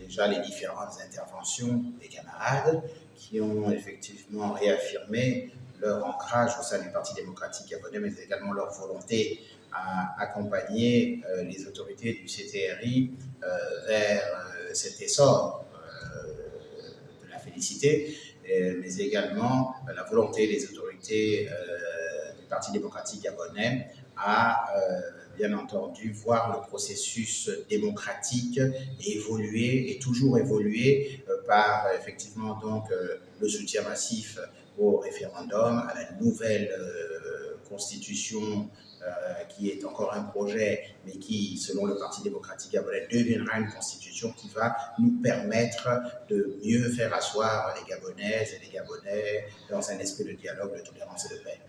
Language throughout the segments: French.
déjà les différentes interventions des camarades qui ont effectivement réaffirmé leur ancrage au sein du Parti démocratique gabonais, mais également leur volonté à accompagner les autorités du CTRI vers cet essor de la félicité, mais également la volonté des autorités du Parti démocratique gabonais à bien entendu voir le processus démocratique évoluer et toujours évoluer par effectivement donc le soutien massif au référendum, à la nouvelle constitution qui est encore un projet, mais qui, selon le Parti démocratique gabonais, deviendra une constitution qui va nous permettre de mieux faire asseoir les Gabonaises et les Gabonais dans un esprit de dialogue, de tolérance et de paix.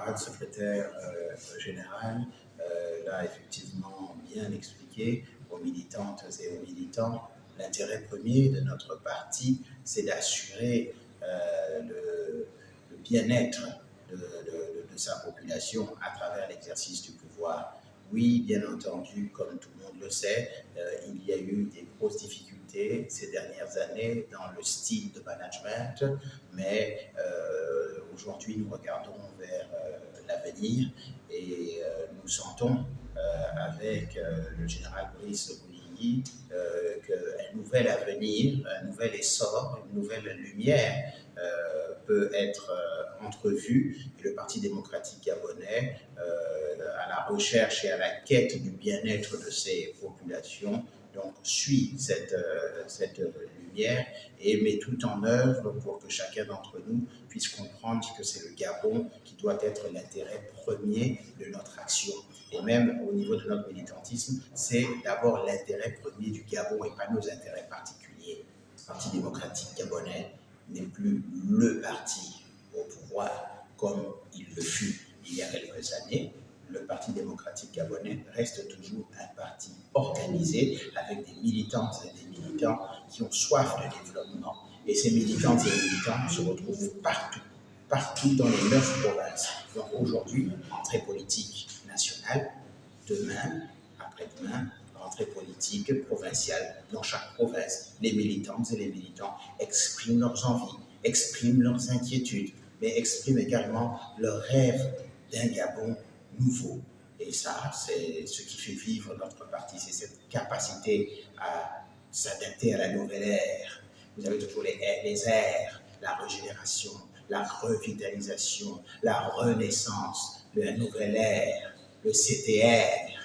Le secrétaire général l'a effectivement bien expliqué aux militantes et aux militants. L'intérêt premier de notre parti, c'est d'assurer le bien-être de sa population à travers l'exercice du pouvoir. Oui, bien entendu, comme tout le monde le sait, il y a eu des grosses difficultés ces dernières années dans le style de management, mais aujourd'hui, nous regardons vers l'avenir et nous sentons avec le général Brice Oligny qu'un nouvel avenir, un nouvel essor, une nouvelle lumière peut être entrevue, et le Parti démocratique gabonais, à la recherche et à la quête du bien-être de ses populations, donc suit cette lumière et met tout en œuvre pour que chacun d'entre nous puisse comprendre que c'est le Gabon qui doit être l'intérêt premier de notre action. Et même au niveau de notre militantisme, c'est d'abord l'intérêt premier du Gabon et pas nos intérêts particuliers. Le Parti démocratique gabonais n'est plus le parti au pouvoir comme il le fut il y a quelques années. Le Parti démocratique gabonais reste toujours un parti organisé avec des militantes et des militants qui ont soif de développement. Et ces militantes et militants se retrouvent partout dans les 9 provinces. Donc aujourd'hui, rentrée politique nationale, demain, après-demain, rentrée politique provinciale. Dans chaque province, les militantes et les militants expriment leurs envies, expriment leurs inquiétudes, mais expriment également leurs rêves d'un Gabon nouveau. Et ça, c'est ce qui fait vivre notre parti, c'est cette capacité à s'adapter à la nouvelle ère. Vous avez toujours les airs, la régénération, la revitalisation, la renaissance, la nouvelle ère, le CTR,